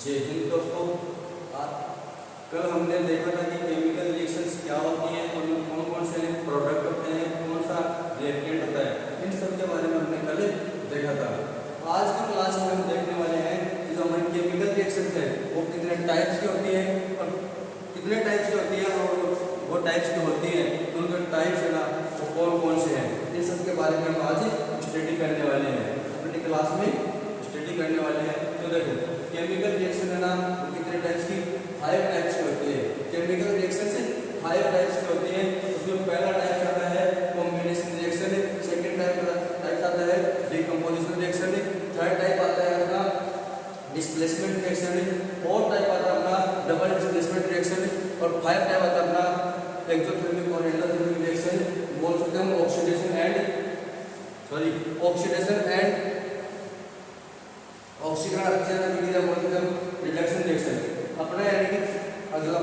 जय हिंद दोस्तों। कल हमने देखा था कि केमिकल रिएक्शंस क्या होती हैं, उनमें कौन कौन से प्रोडक्ट होते हैं, कौन सा रिएक्टेंट होता है, इन सब के बारे में हमने कल देखा था। आज की क्लास में हम देखने वाले हैं कि जो हमारी केमिकल रिएक्शंस है वो कितने टाइप्स की होती है और कितने टाइप्स की होती है और वो टाइप्स की होती हैं तो उनके टाइप्स है ना वो कौन कौन से हैं, इन सब के बारे में हम आज स्टडी करने वाले हैं, अपनी क्लास में स्टडी करने वाले हैं। तो देखो केमिकल रिएक्शन है ना वो कितने टाइप्स की 5 टाइप्स की होती है। केमिकल रिएक्शन से 5 टाइप्स की होती है। उसमें पहला टाइप आता है कॉम्बिनेशन रिएक्शन, सेकंड टाइप आता है डिकम्पोजिशन रिएक्शन, थर्ड टाइप आता है अपना डिस्प्लेसमेंट रिएक्शन, फोर्थ टाइप आता है अपना डबल डिस्प्लेसमेंट रिएक्शन और 5 टाइप आता है अपना एक्सोथर्मिक और एंडोथर्मिक रिएक्शन। बोल सकते हैं हम ऑक्सीडेशन एंड ऑक्सीकरण अभिक्रिया बोलते हैं रिडक्शन रिएक्शन। अपना यानी कि अगला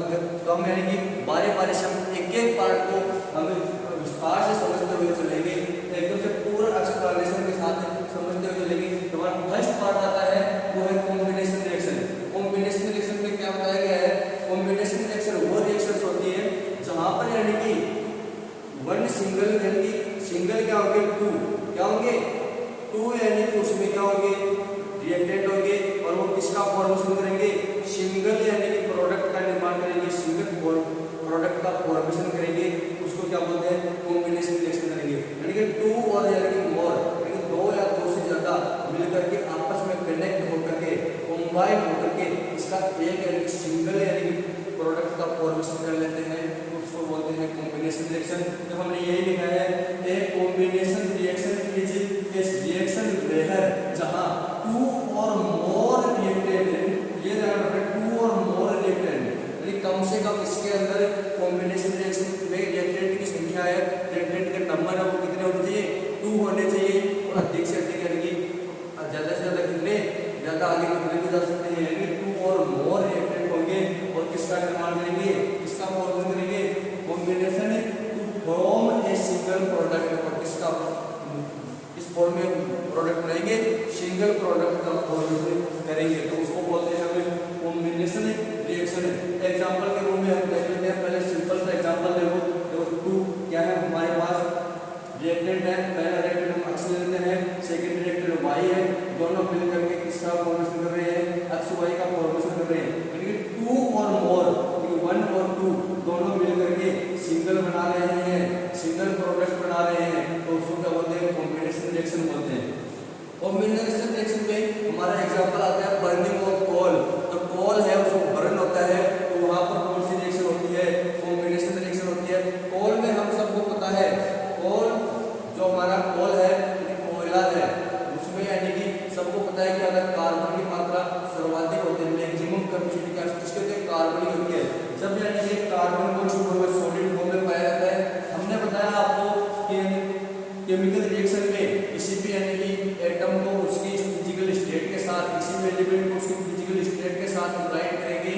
तो हम यानी कि बारी से हम एक एक पार्ट को हमें विस्तार से समझते हुए चलेंगे, एकदम से पूरा एक्सप्लेनेशन के साथ समझते हुए चलेंगे। तो हमारा फर्स्ट पार्ट आता है वो है कॉम्बिनेशन रिएक्शन। कॉम्बिनेशन रिएक्शन में क्या बताया गया है, कॉम्बिनेशन रिएक्शन वो रिएक्शंस होती है जहां पर यानी कि वन सिंगल यानी कि सिंगल क्या होंगे टू यानी कि उसमें क्या होंगे रिएक्टेंट होंगे और वो किसका फॉर्मेशन करेंगे, सिंगल यानी कि प्रोडक्ट का निर्माण करेंगे, सिंगल प्रोडक्ट का फॉर्मेशन करेंगे, उसको क्या बोलते हैं कॉम्बिनेशन रिएक्शन करेंगे। यानी कि टू और यानी कि मोर यानी कि दो या दो से ज्यादा मिलकर के आपस में कनेक्ट होकर के कंबाइन होकर के इसका एक यानी कि सिंगल यानी कि प्रोडक्ट का फॉर्मेशन कर लेते हैं, उसको बोलते हैं कॉम्बिनेशन रिएक्शन। तो हमने यही लिखा है a combination reaction is a reaction where जहां टू और मोर रिएक्टेंट, ये ध्यान रखें टू और मोर रिएक्टेंट यानी कम से कम इसके अंदर कॉम्बिनेशन रिएक्शन में रिएक्टेंट की संख्या है, रिएक्टेंट के नंबर है वो कितने होने चाहिए 2 होने चाहिए और अधिक से अधिक यानी कि ज्यादा से ज्यादा कितने ज्यादा आगे कितने भी जा सकते हैं यानी 2 और मोर रिएक्टेंट होंगे और किसका निर्माण करेंगे, किसका फॉर्मेशन करेंगे combination to form a single product और किसका इस फॉर्म में प्रोडक्ट बनाएंगे सिंगल प्रोडक्ट का फॉर्मेशन करेंगे तो उसको बोलते हैं हमें कॉम्बिनेशन रिएक्शन। एग्जांपल के रूप में हम देख लेते हैं, पहले सिंपल सा एग्जांपल देखो टू क्या है हमारे पास रिएक्टेंट है, पहला रिएक्टेंट हम x लेते हैं, सेकंड रिएक्टेंट y है, दोनों मिलकर के किसका फॉर्मेशन कर रहे हैं x y का फॉर्मेशन कर रहे हैं। यानी कि 2 और मोर 1 और 2 दोनों मिलकर के सिंगल बना रहे हैं, सिंगल प्रोडक्ट बना रहे हैं तो उसको क्या बोलते हैं कॉम्बिनेशन रिएक्शन बोलते हैं। कॉम्बिनेशन रिएक्शन में हमारा एग्जांपल आता है बर्निंग ऑफ कोल। तो कोल है उसको बर्न होता है तो वहां पर कौन सी रिएक्शन होती है कॉम्बिनेशन रिएक्शन होती है। कोल में हम सबको पता है कोल जो हमारा कोल है कोयला है उसमें यानी कि सबको पता है कि अगर कार्बन की मात्रा सर्वाधिक होती है मैक्सिमम कैपेसिटी का किसके होती है कार्बन की होती है। जब यानी कि कार्बन को छूकर सॉलिड फॉर्म में पाया जाता है, हमने बताया आपको कि केमिकल रिएक्शन में किसी भी यानी कि एटम को उसकी फिजिकल स्टेट के साथ, किसी भी एलिमेंट को उसकी फिजिकल स्टेट के साथ राइट करेंगे।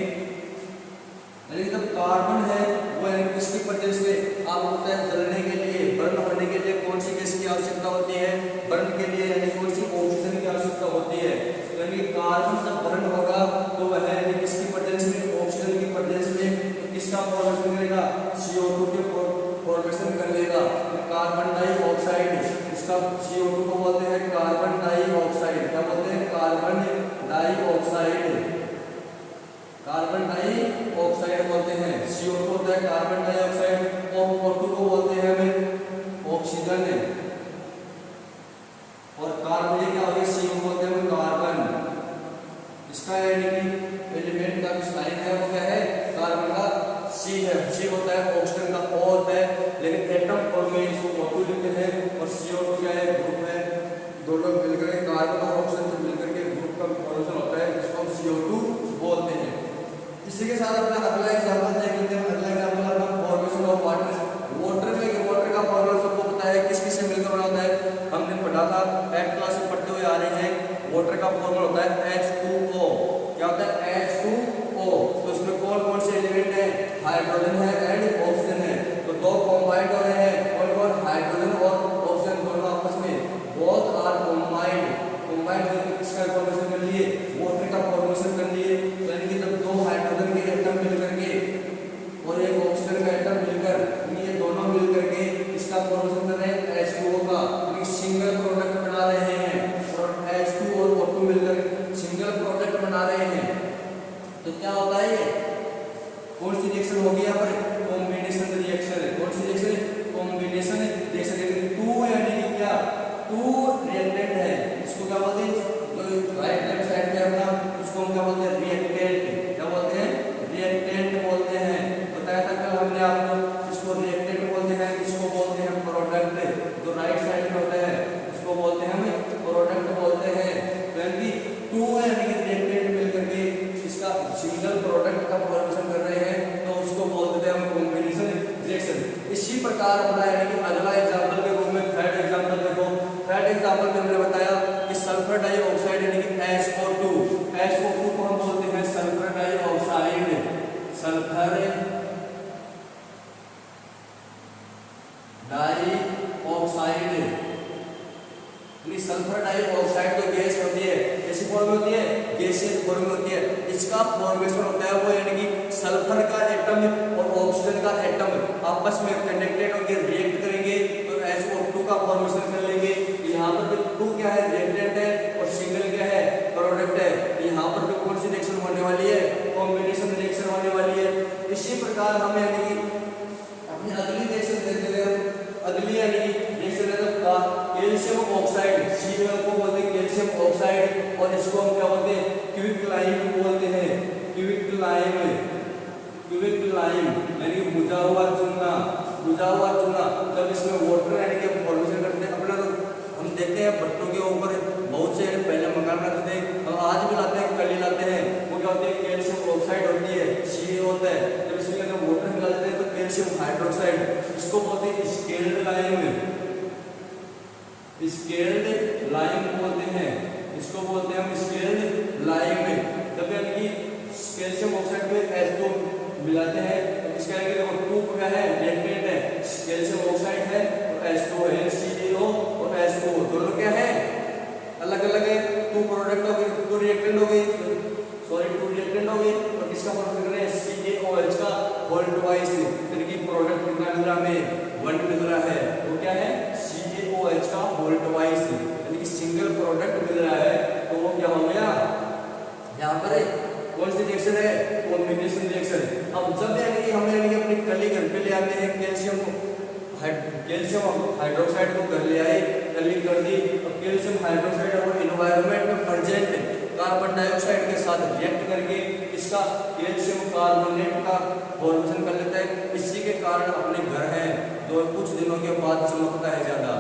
यानी जब कार्बन है वो यानी किसकी प्रेजेंस में आपको पता है जलने के लिए बर्न होने के लिए कौन सी गैस की आवश्यकता होती है, बर्न के लिए यानी कौन सी ऑक्सीजन की आवश्यकता होती है। यानी कार्बन जब बर्न होगा तो वह यानी किसकी प्रेजेंस में ऑक्सीजन की प्रेजेंस में तो किसका फॉर्मेशन करेगा CO2 के फॉर्मेशन कर लेगा। कार्बन डाइऑक्साइड इसका CO2 को बोलते हैं कार्बन डाइऑक्साइड। क्या बोलते हैं कार्बन डाइऑक्साइड, कार्बन डाइऑक्साइड बोलते हैं। CO2 होता है कार्बन डाइऑक्साइड और O2 को बोलते हैं हमें ऑक्सीजन और कार्बन क्या हो गया CO बोलते हैं कार्बन। इसका यानी कि एलिमेंट का जो साइन है वो क्या है कार्बन का C है, C होता है ऑक्सीजन का O होता है, लेकिन एटम फॉर्म में इसको O2 लिखते हैं और CO2 क्या है ग्रुप है, दोनों मिलकर के कार्बन और ऑक्सीजन से मिलकर के ग्रुप का फॉर्मेशन होता है जिसको हम CO2 बोलते हैं। इसी के साथ अपना अगला एग्जांपल देख लेते हैं। अगला एग्जांपल अपना फॉर्मेशन ऑफ वाटर। वाटर का फॉर्मूला सबको पता है किस किस से मिलकर बना होता है, हमने पढ़ा था 8th क्लास में पढ़ते हुए आ रहे हैं। वाटर का फॉर्मूला होता है H2O। क्या होता है H2O। तो इसमें कौन कौन से एलिमेंट है हाइड्रोजन है एंड ऑक्सीजन है, तो दो कंबाइंड हो रहे हैं कौन कौन हाइड्रोजन और ऑक्सीजन दोनों आपस में बोथ आर कंबाइंड होकर किसका फॉर्मेशन कर लिए वाटर का फॉर्मेशन कर लिए। बना रहे हैं तो क्या होता है ये कौन सी रिएक्शन होगी यहाँ पर कॉम्बिनेशन रिएक्शन। कौन सी रिएक्शन कॉम्बिनेशन रिएक्शन। टू यानी कि क्या टू रिएक्टेंट है इसको क्या बोलते हैं तो राइट लेफ्ट साइड में अपना उसको हम क्या बोलते हैं रिएक्टेंट। क्या बोलते हैं रिएक्टेंट बोलते हैं। बताया था कल हमने आपको इसको रिएक्टेंट बोलते हैं इसको बोलते हैं प्रोडक्ट। जो राइट साइड में होता है उसको बोलते हैं हम प्रोडक्ट बोलते हैं। यानी टू यानी कि रिएक्टेंट मिलकर के इसका सिंगल प्रोडक्ट का फॉर्मेशन कर रहे हैं तो उसको बोलते हैं हम कॉम्बिनेशन रिएक्शन। इसी प्रकार अपना यानी कि अगला एग्जांपल के रूप में थर्ड एग्जांपल देखो। थर्ड एग्जांपल में हमने बताया कि सल्फर डाइऑक्साइड यानी कि SO2 को हम बोलते हैं sulphur dioxide. Sulphur dioxide sulphur dioxide तो गैस होती है कैसी फॉर्म में होती है गैसियस फॉर्म में होती है। इसका फॉर्मेशन होता है वो यानी कि सल्फर का एटम और ऑक्सीजन का एटम आपस में कनेक्टेड होकर रिएक्ट करेंगे तो SO2 का फॉर्मेशन कर लेंगे। यहाँ पर भी टू क्या है रिएक्टेंट है और सिंगल क्या है प्रोडक्ट है। यहाँ पर भी कौन सी रिएक्शन होने वाली है कॉम्बिनेशन रिएक्शन होने वाली है। इसी प्रकार हमें यानी कि अपनी अगली रिएक्शन देखते हैं। अगली यानी कि रिएक्शन है तो कैल्शियम ऑक्साइड CaO को बोलते हैं कैल्शियम ऑक्साइड और इसको हम क्या बोलते हैं क्विक लाइम बोलते हैं। क्विक लाइम यानी कि बुझा हुआ चूना। जब इसमें वाटर यानी कि फॉर्मेशन करते हैं अपना तो हम देखते हैं भट्टों के ऊपर बहुत से पहले मकान बनाते थे और आज भी लाते हैं कल ही लाते हैं वो क्या होती है कैल्शियम ऑक्साइड होती है Ca होता है। जब इसमें अगर वाटर मिला देते हैं तो कैल्शियम हाइड्रोक्साइड इसको बोलते हैं स्केल्ड लाइम बोलते हैं। इसको बोलते हैं हम स्केल्ड लाइम। जब यानी कि कैल्शियम ऑक्साइड में H2 मिलाते हैं तो इसका देखो टू क्या है रिएक्टेंट है कैल्शियम ऑक्साइड है और H2 है CaO और H2 दोनों क्या है अलग अलग है। टू प्रोडक्ट हो गए टू रिएक्टेंट हो गए और किसका फॉर्मेशन कर रहे हैं CaOH का होल ट्वाइस यानी कि प्रोडक्ट कितना मिल रहा हमें 1 मिल रहा है वो क्या है CaOH का होल ट्वाइस यानी कि सिंगल प्रोडक्ट मिल रहा है तो वो क्या हो गया यहाँ पर कौन सी रिएक्शन है कॉम्बिनेशन रिएक्शन। अब जब यानी कि हम यानी कि अपने कली घर पे ले आते हैं कैल्शियम हाइड्रोक्साइड को घर ले आए कली कर दी और कैल्शियम हाइड्रोक्साइड और एनवायरनमेंट में प्रेजेंट कार्बन डाइऑक्साइड के साथ रिएक्ट करके इसका कैल्शियम कार्बोनेट का फॉर्मेशन कर लेता है। इसी के कारण अपने घर है जो कुछ दिनों के बाद चमकता है ज्यादा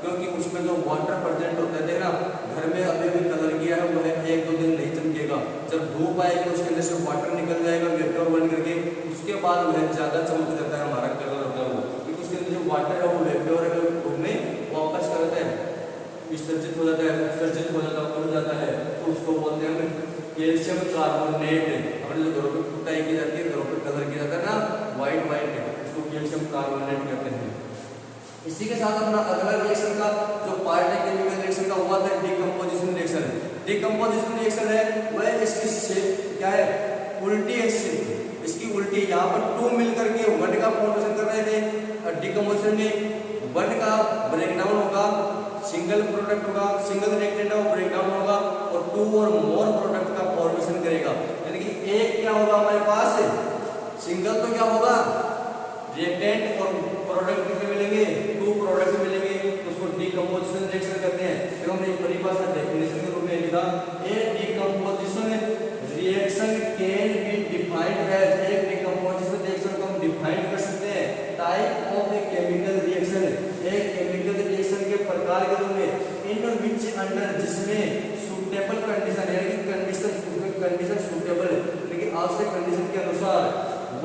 क्योंकि उसमें जो वाटर प्रेजेंट होता है ना घर में अभी भी कलर किया है वो है 1-2 दिन नहीं चमकेगा। जब धूप आएगी उसके अंदर से वाटर निकल जाएगा वेपर बन करके उसके बाद वह ज्यादा चमक जाता है हमारा कलर होता है वो क्योंकि उसके अंदर जो वाटर है वो वेपर में वापस करता है विसर्जित हो जाता है उड़ जाता है तो उसको बोलते हैं कैल्शियम कार्बोनेट। अपने जो घरों पर पुताई की जाती है घरों पर कलर किया जाता है ना व्हाइट उसको कैल्शियम कार्बोनेट कहते हैं। इसी के साथ अपना अगला रिएक्शन का जो पार्ट है केमिकल रिएक्शन का हुआ था डिकम्पोजिशन रिएक्शन। डिकम्पोजिशन रिएक्शन है वह इसकी क्या है उल्टी है इसकी उल्टी। यहाँ पर टू मिलकर के 1 का फॉर्मेशन कर रहे थे डिकम्पोजिशन में 1 का ब्रेकडाउन होगा सिंगल प्रोडक्ट होगा सिंगल रिएक्टेंट का ब्रेकडाउन होगा और 2 और मोर प्रोडक्ट का फॉर्मेशन करेगा। यानी कि एक क्या होगा हमारे पास सिंगल तो क्या होगा रिएक्टेंट और प्रोडक्ट कितने मिलेंगे 2 प्रोडक्ट मिलेंगे तो उसको डिकम्पोजिशन रिएक्शन कहते हैं। तो हमने एक परिभाषा डेफिनेशन के रूप में लिखा a decomposition reaction can be defined as एक डिकम्पोजिशन रिएक्शन को हम डिफाइन कर सकते हैं type of a chemical reaction एक केमिकल रिएक्शन के प्रकार के रूप में इन विच अंडर जिसमें सूटेबल कंडीशन यानी कि कंडीशन सूटेबल यानी कि आवश्यक कंडीशन के अनुसार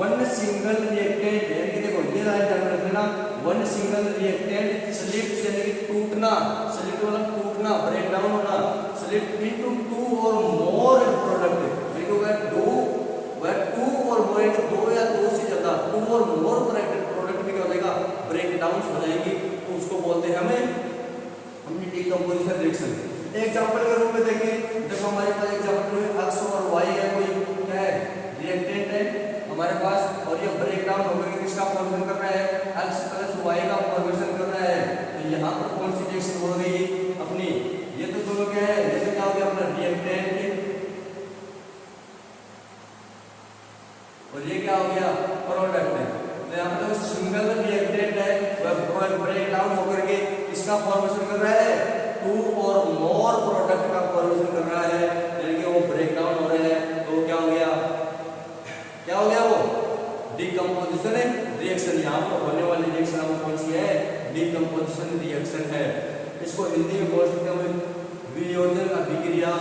1 सिंगल रिएक्टेंट यानी कि देखो ये लाइन ध्यान रखना 1 सिंगल रिएक्टेंट स्लिप यानी कि टूटना स्लिप मतलब टूटना ब्रेक डाउन होना स्लिप इनटू 2 और मोर प्रोडक्ट देखो वह 2 और मोर 2 या 2 से ज्यादा 2 और मोर प्रोडक्ट में क्या हो जाएगा ब्रेक डाउन हो जाएंगी तो उसको बोलते हैं हमने डिकम्पोजिशन रिएक्शन। एग्जांपल के रूप में देखें देखो हमारे पास एग्जांपल में x और y है कोई क्या है रिएक्टेंट है हमारे पास और ये ब्रेकडाउन होकर किसका फॉर्मेशन कर रहा है x प्लस y का फॉर्मेशन कर रहा है। तो यहाँ पर कौन सी रिएक्शन हो रही है अपनी ये तो दोनों क्या है जैसे क्या हो गया अपना रिएक्टेंट और ये क्या हो गया, प्रोडक्ट है। तो यहाँ पर जो सिंगल रिएक्टेंट है वह ब्रेक डाउन होकर के इसका फॉर्मेशन कर रहा है, 2 और मोर प्रोडक्ट का फॉर्मेशन कर रहा है, यानी कि वो ब्रेक डाउन हो रहे हैं। तो क्या हो गया, क्या हो गया, वो डिकम्पोजिशन रिएक्शन। यहाँ पर होने वाली रिएक्शन आपको कौन सी है, डिकम्पोजिशन रिएक्शन है। इसको हिंदी में बोल सकते हैं वियोजन अभिक्रिया।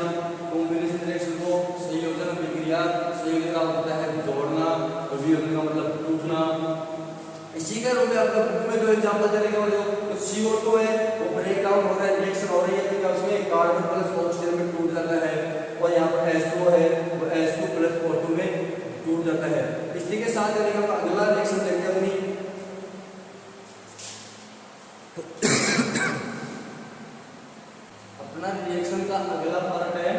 कॉम्बिनेशन रिएक्शन को संयोजन अभिक्रिया, संयोजन का होता है जोड़ना, वियोजन का मतलब टूटना। इसी के रूप में आपको बुक में जो एग्जांपल देने के जो CO2 है वो ब्रेक डाउन हो रहा है, रिएक्शन हो रही है, तो उसमें कार्बन प्लस ऑक्सीजन में टूट जाता है, और यहाँ पर H2 है वो H2 प्लस O2 में टूट जाता है। इसी के साथ हम अगला रिएक्शन देखते हैं अपनी अपना रिएक्शन का अगला पार्ट है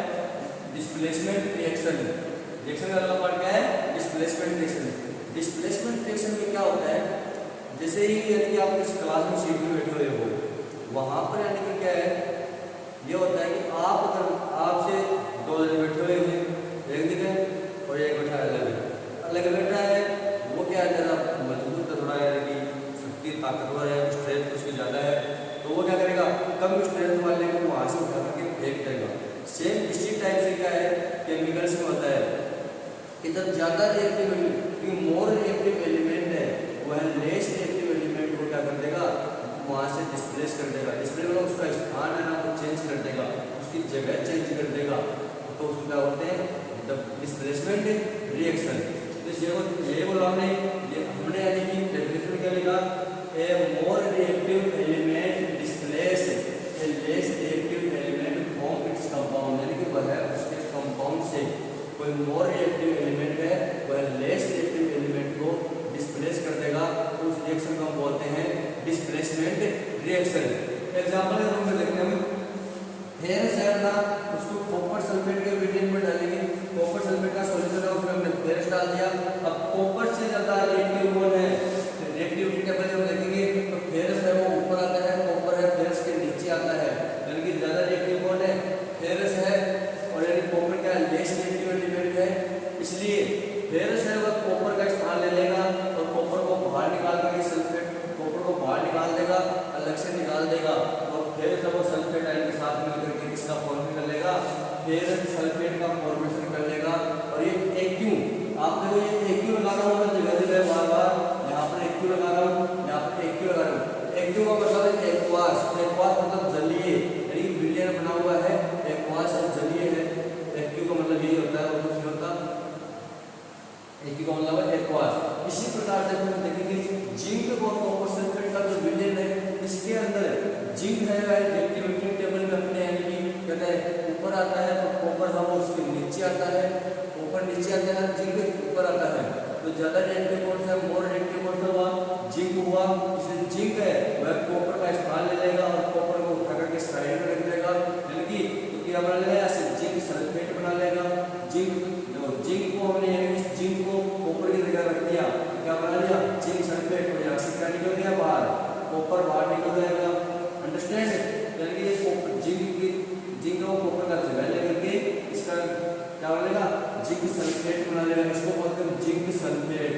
डिस्प्लेसमेंट रिएक्शन। रिएक्शन का अगला पार्ट क्या है, डिस्प्लेसमेंट रिएक्शन। डिस्प्लेसमेंट रिएक्शन में क्या होता है, जैसे ही यानी कि आप इस क्लास में सीट में बैठे हुए हो, वहां पर यानी कि क्या है, ये होता है कि आप अगर आपसे 2 जने बैठे हुए हैं एक जगह और एक बैठा अलग बैठा है, वो क्या है ज़्यादा मजबूत है, थोड़ा यानी कि शक्ति ताकतवर है, स्ट्रेंथ उसकी ज़्यादा है, तो वो क्या करेगा, कम स्ट्रेंथ वाले को वहाँ से उठा करके फेंक देगा। सेम इसी टाइप से क्या है केमिकल्स में होता है कि जब ज़्यादा रिएक्टिव मोर रिएक्टिव एलिमेंट है वह लेस रिएक्टिव एलिमेंट को क्या कर देगा, वहाँ से डिस्प्लेस कर देगा। डिस्प्लेस मतलब उसका स्थान है ना वो चेंज कर देगा, उसकी जगह चेंज कर देगा, तो उसको क्या होते हैं डिस्प्लेसमेंट रिएक्शन। तो ये बोला हमने यानी कि डेफिनेशन क्या लिखा, a more reactive element displace a less reactive element from its compound, यानी कि वह उसके कंपाउंड से कोई मोर रिएक्टिव एलिमेंट है वह लेस रिएक्टिव एलिमेंट को डिस्प्लेस कर देगा, तो उस रिएक्शन को हम बोलते हैं डिस्प्लेसमेंट रिएक्शन। एग्जांपल के रूप में देखते हैं, फेरस है ना, उसको कॉपर सल्फेट के मीडियम में डालेंगे, कॉपर सल्फेट का सॉल्यूशन है उसमें हमने फेरस डाल दिया। अब कॉपर से ज्यादा रिएक्टिव कौन है, रिएक्टिविटी टेबल जब देखेंगे तो फेरस है वो ऊपर आता है, कॉपर है फेरस के नीचे आता है, यानी कि ज्यादा रिएक्टिव कौन है, फेरस है, और यानी कॉपर क्या लेस रिएक्टिव एलिमेंट है, इसलिए फेरस है वह कॉपर का स्थान ले लेगा और कॉपर को बाहर निकाल करके सल्फेट कॉपर को बाहर निकाल देगा, अलग से निकाल देगा, और फेरस है वो सल्फेट आयन के साथ मिलकर के किसका फॉर्मेशन कर लेगा, फेरस सल्फेट का फॉर्मेशन कर लेगा। और ये AQ आप देखो, ये AQ लगा रहा हूँ मैं जगह बार-बार, यहाँ पर AQ लगा रहा हूँ, यहाँ पर AQ लगा रहा हूँ। AQ का मतलब है एक्वास, एक्वास मतलब जलीय, यानी कि विलयन बना हुआ है, एक्वास है जलीय है, AQ का मतलब यही होता है और कुछ नहीं होता, AQ का मतलब है एक्वास। इसी प्रकार से हम देखेंगे जिंक और कॉपर सल्फेट का जो विलयन है, इसके अंदर जिंक है वह रिएक्टिविटी टेबल में अपने यानी कि कहते हैं ऊपर आता है, तो कॉपर है वो उसके नीचे आता है, कॉपर नीचे आता है, जिंक ऊपर आता है। तो ज्यादा रिएक्टिव कौन सा है, मोर रिएक्टिव कौन सा हुआ, जिंक हुआ, इसलिए जिंक है वह कॉपर का स्थान ले लेगा और कॉपर को उठा करके साइड में रख देगा, यानी कि तो क्या बना लेगा, ऐसे जिंक सल्फेट बना लेगा। जिंक को हमने यानी कि जिंक को कॉपर की जगह रख दिया, क्या बना लिया, जिंक सल्फेट, और यहाँ से क्या निकल गया बाहर, कॉपर बाहर निकल जाएगा, अंडरस्टैंड, यानी कि जिंक को कॉपर का जगह लेकर के इसका क्या बनेगा, जिंक सल्फेट बना लेगा, इसको बोलते हैं जिंक सल्फेट।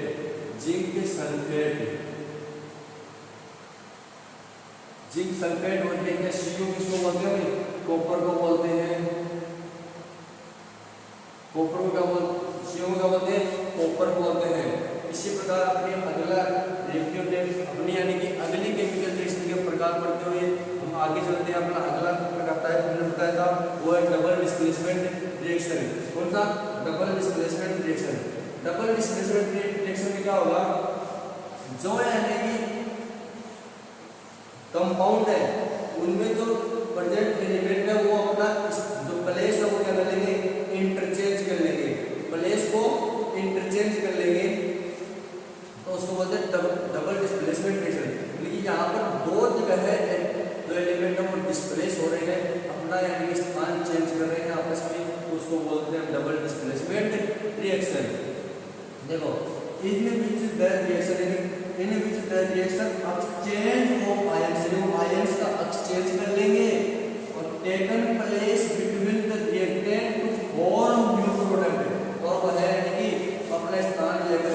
जिंक सल्फेट बोलते हैं, CO किसको बोलते हैं, कॉपर को बोलते हैं, कॉपर को क्या बोलते, CO को क्या बोलते हैं, कॉपर को बोलते हैं। इसी प्रकार अपने अगला रिएक्टिव अपनी यानी कि अगली केमिकल रिएक्शन के प्रकार पढ़ते हुए हम आगे चलते हैं। अपना अगला प्रकार हमने बताया था वो है डबल डिस्प्लेसमेंट रिएक्शन। कौन सा, double displacement reaction. Double displacement reaction में क्या होगा, जो यानी कि कंपाउंड है उनमें जो प्रेजेंट एलिमेंट है वो अपना जो प्लेस है वो क्या कर लेंगे, इंटरचेंज कर लेंगे, प्लेस को इंटरचेंज कर लेंगे, तो उसको बोलते हैं डबल डिस्प्लेसमेंट रिएक्शन। लेकिन यहाँ पर दो जगह है जो एलिमेंट है वो डिस्प्लेस हो रहे हैं, अपना यानी कि स्थान चेंज कर रहे हैं आपस में, उसको बोलते हैं डबल डिस्प्लेसमेंट रिएक्शन। देखो इनमें बीच the reaction exchange of ions, ions का एक्सचेंज कर लेंगे और taken place between the reactant to form new product, और वह है कि अपना स्थान लेकर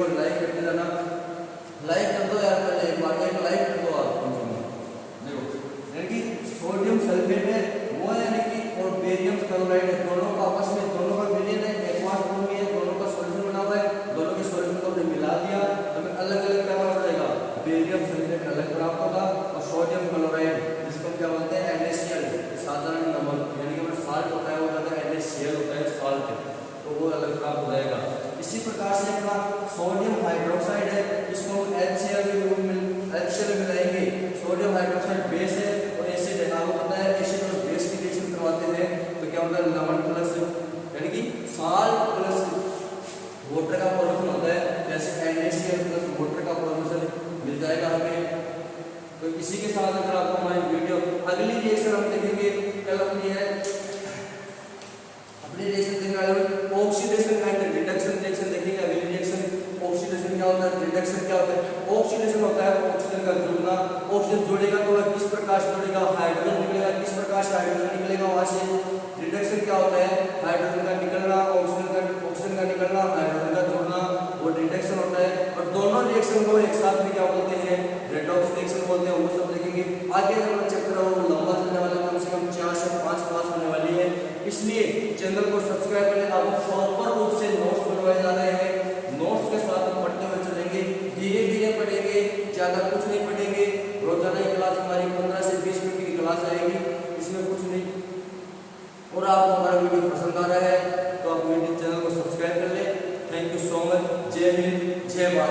को लाइक करते जाना, लाइक कर दो यार, पहले एक बार एक लाइक कर दो आप। देखो यानी कि सोडियम सल्फेट है वो है, यानी कि और बेरियम क्लोराइड है, दोनों का आपस में दोनों का विलयन है, एक्वास फॉर्म में है, दोनों का सॉल्यूशन बना हुआ है, दोनों के सॉल्यूशन को हमने मिला दिया, हमें अलग अलग क्या बना पड़ेगा, बेरियम सल्फेट अलग प्राप्त होगा और सोडियम क्लोराइड जिसको क्या बोलते हैं NaCl, साधारण नमक यानी कि अपना साल्ट होता है वो कहते हैं NaCl होता है साल्ट, तो वो अलग प्राप्त हो जाएगा। इसी प्रकार से अपना सोडियम हाइड्रोक्साइड है, इसको हम HCl के रूप में HCl मिलाएंगे, सोडियम हाइड्रोक्साइड बेस है और एसिड है, आपको पता है एसिड और बेस की रिएक्शन करवाते हैं तो क्या होता है लवण प्लस यानी कि साल्ट प्लस वाटर का फॉर्मेशन होता है, जैसे NaCl प्लस वाटर का फॉर्मेशन मिल जाएगा हमें। तो इसी के साथ अगर आपको हमारी वीडियो अगली रिएक्शन हम देखेंगे, कल अपनी है अपनी रिएक्शन देखने वाले ऑक्सीडेशन एंड रिडक्शन रिएक्शन देखेंगे। अगली रिएक्शन ऑक्सीडेशन क्या होता है, रिडक्शन क्या होता है। ऑक्सीडेशन होता है ऑक्सीजन का जुड़ना, ऑक्सीजन जुड़ेगा तो वह किस प्रकार से जुड़ेगा, हाइड्रोजन निकलेगा, किस प्रकार से हाइड्रोजन निकलेगा वहां से। रिडक्शन क्या होता है, हाइड्रोजन का निकलना, ऑक्सीजन का निकलना, हाइड्रोजन का जुड़ना, वो रिडक्शन होता है। और दोनों रिएक्शन को एक साथ में क्या बोलते हैं, रेडॉक्स रिएक्शन बोलते हैं, वो सब देखेंगे। आगे हमारा चैप्टर है वो लंबा चलने वाला है, कम से कम 4 से 5 क्लास होने वाली है, इसलिए चैनल को सब्सक्राइब करें। आपको प्रॉपर रूप से नोट्स बनवाए जा रहे हैं, नोट्स के साथ हम पढ़ते हुए चलेंगे, धीरे धीरे पढ़ेंगे, ज्यादा कुछ नहीं पढ़ेंगे। रोजाना की क्लास हमारी 15 से 20 मिनट की क्लास आएगी, इसमें कुछ नहीं। और आपको हमारा वीडियो पसंद आ रहा है तो आप मेरे चैनल को सब्सक्राइब कर लें। Thank you so much. जय हिंद, जय भारत।